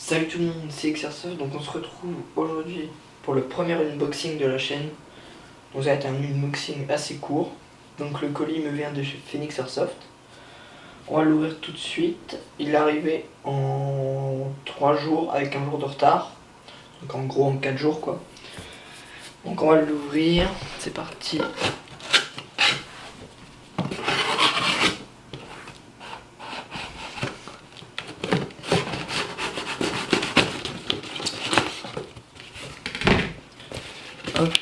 Salut tout le monde, c'est Exerceur, donc on se retrouve aujourd'hui pour le premier unboxing de la chaîne. Donc ça va être un unboxing assez court. Donc le colis me vient de chez Phoenix Airsoft. On va l'ouvrir tout de suite. Il est arrivé en 3 jours avec un jour de retard. Donc en gros en 4 jours quoi. Donc on va l'ouvrir, c'est parti. Hop.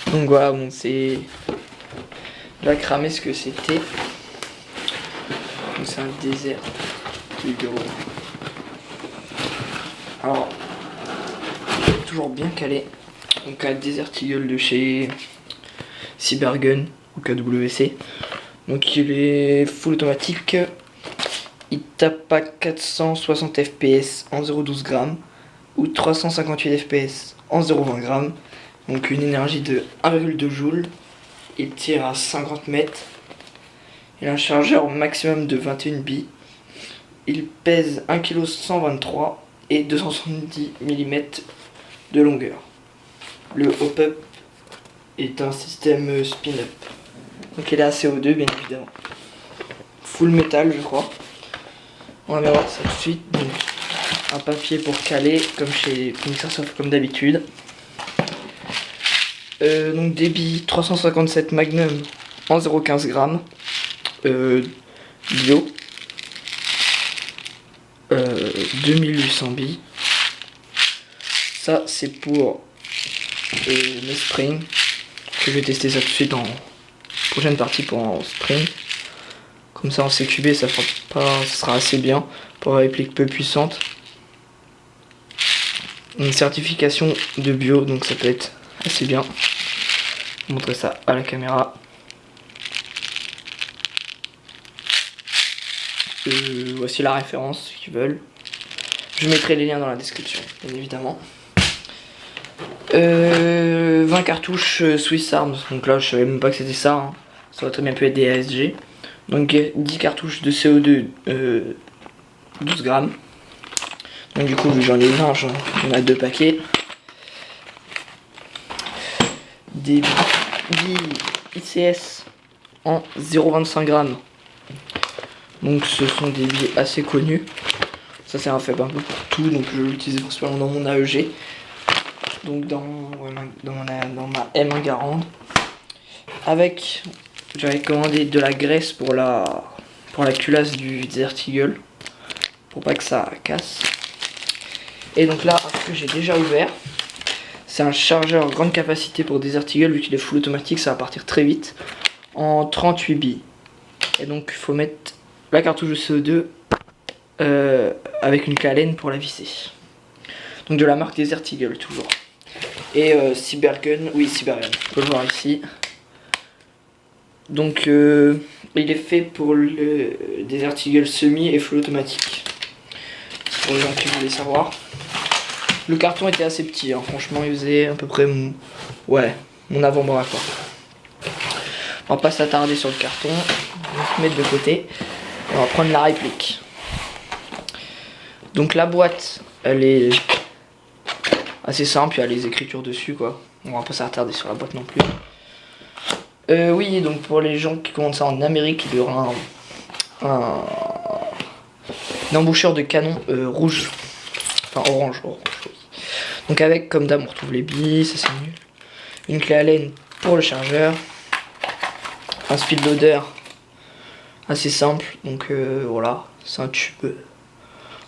Donc voilà, bon c'est là cramé ce que c'était. Donc c'est un désert Eagle. Alors toujours bien calé. Donc un Desert Eagle de chez Cybergun ou KWC. Donc il est full automatique. Il tape à 460 fps en 0,12 grammes ou 358 fps en 0,20 grammes. Donc une énergie de 1,2 joules. Il tire à 50 mètres. Il a un chargeur maximum de 21 billes. Il pèse 1,123 kg et 270 mm de longueur. Le hop-up est un système spin-up. Donc il est à CO2 bien évidemment. Full métal je crois. On va voir ça tout de suite. Donc un papier pour caler comme chez Phoenix Airsoft comme d'habitude. Donc débit 357 Magnum en 0,15 grammes. Bio. 2800 billes. Ça c'est pour mes springs. Je vais tester ça tout de suite en prochaine partie pour en spring. Comme ça en CQB ça sera assez bien pour avoir des répliques peu puissantes. Une certification de bio, donc ça peut être assez bien. Je vais montrer ça à la caméra. Voici la référence, ceux qui veulent. Je mettrai les liens dans la description, bien évidemment. 20 cartouches Swiss Arms, donc là je savais même pas que c'était ça, hein. Ça aurait très bien pu être des ASG. Donc 10 cartouches de CO2 12 grammes. Donc du coup vu que j'en ai 20, j'en ai 2 paquets. Des billes ICS en 0,25 grammes. Donc ce sont des billes assez connues. Ça c'est un faible un peu pour tout, donc je l'utilise principalement dans mon AEG. Donc dans ma M1 Garand. Avec, j'avais commandé de la graisse pour la culasse du Desert Eagle. Pour pas que ça casse. Et donc là, ce que j'ai déjà ouvert, c'est un chargeur grande capacité pour Desert Eagle. Vu qu'il est full automatique, ça va partir très vite. En 38 billes. Et donc il faut mettre la cartouche de CO2 avec une calène pour la visser. Donc de la marque Desert Eagle toujours. Et Cybergun, oui Cybergun, on peut le voir ici. Donc il est fait pour le Desert Eagle semi et full automatique. C'est pour les gens qui voulaient savoir. Le carton était assez petit, hein. Franchement il faisait à peu près mon avant-bras quoi. On va pas s'attarder sur le carton, on va se mettre de côté. Et on va prendre la réplique. Donc la boîte, elle est assez simple, il y a les écritures dessus quoi. On va pas s'attarder sur la boîte non plus. Oui, donc pour les gens qui commandent ça en Amérique, il y aura une embouchure de canon rouge. Enfin orange. Oui. Donc avec, comme d'hab, on retrouve les billes, ça c'est mieux. Une clé Allen pour le chargeur. Un speed loader assez simple, donc voilà, c'est un tube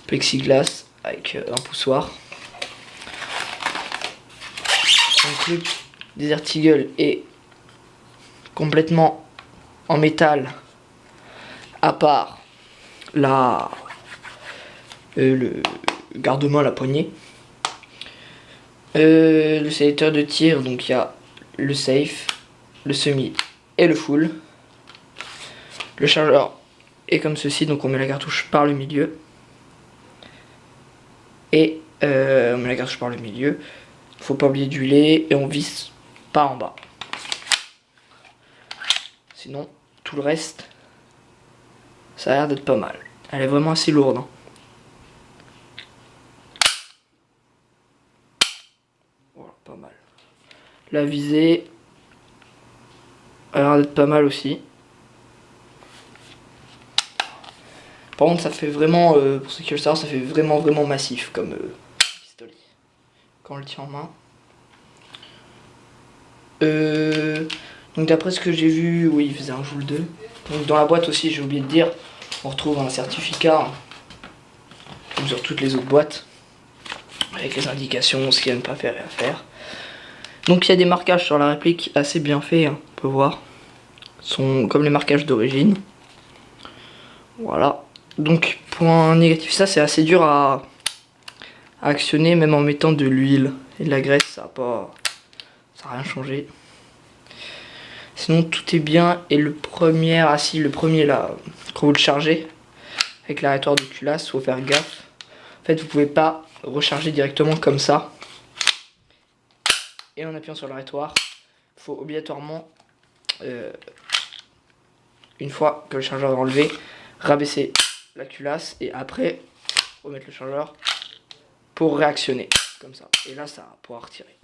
plexiglas avec un poussoir. Donc le Desert Eagle est complètement en métal, à part le garde-main, la poignée. Le sélecteur de tir, donc il y a le safe, le semi et le full. Le chargeur est comme ceci, donc on met la cartouche par le milieu. Et on met la cartouche par le milieu. Faut pas oublier d'huiler et on visse par en bas. Sinon, tout le reste, ça a l'air d'être pas mal. Elle est vraiment assez lourde. Hein. Voilà, pas mal. La visée a l'air d'être pas mal aussi. Par contre, ça fait vraiment, pour ceux qui veulent savoir, ça fait vraiment massif comme pistolet. Quand on le tient en main. Donc d'après ce que j'ai vu, oui, il faisait un joule 2. Donc dans la boîte aussi, j'ai oublié de dire, on retrouve un certificat, comme sur toutes les autres boîtes, avec les indications, ce qu'il y a à ne pas faire et à faire. Donc il y a des marquages sur la réplique assez bien faits, hein, on peut voir. Sont comme les marquages d'origine. Voilà. Donc point négatif, ça c'est assez dur à actionner, même en mettant de l'huile et de la graisse, ça n'a rien changé. Sinon tout est bien. Et le premier, le premier là, quand vous le chargez avec l'arrêtoir de culasse, faut faire gaffe. En fait vous pouvez pas recharger directement comme ça. Et en appuyant sur l'arrêtoir, il faut obligatoirement, une fois que le chargeur est enlevé, rabaisser la culasse et après remettre le chargeur pour réactionner comme ça. Et là ça pourra retirer.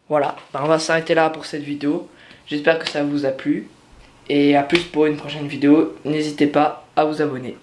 Voilà, on va s'arrêter là pour cette vidéo. J'espère que ça vous a plu. Et à plus pour une prochaine vidéo. N'hésitez pas à vous abonner.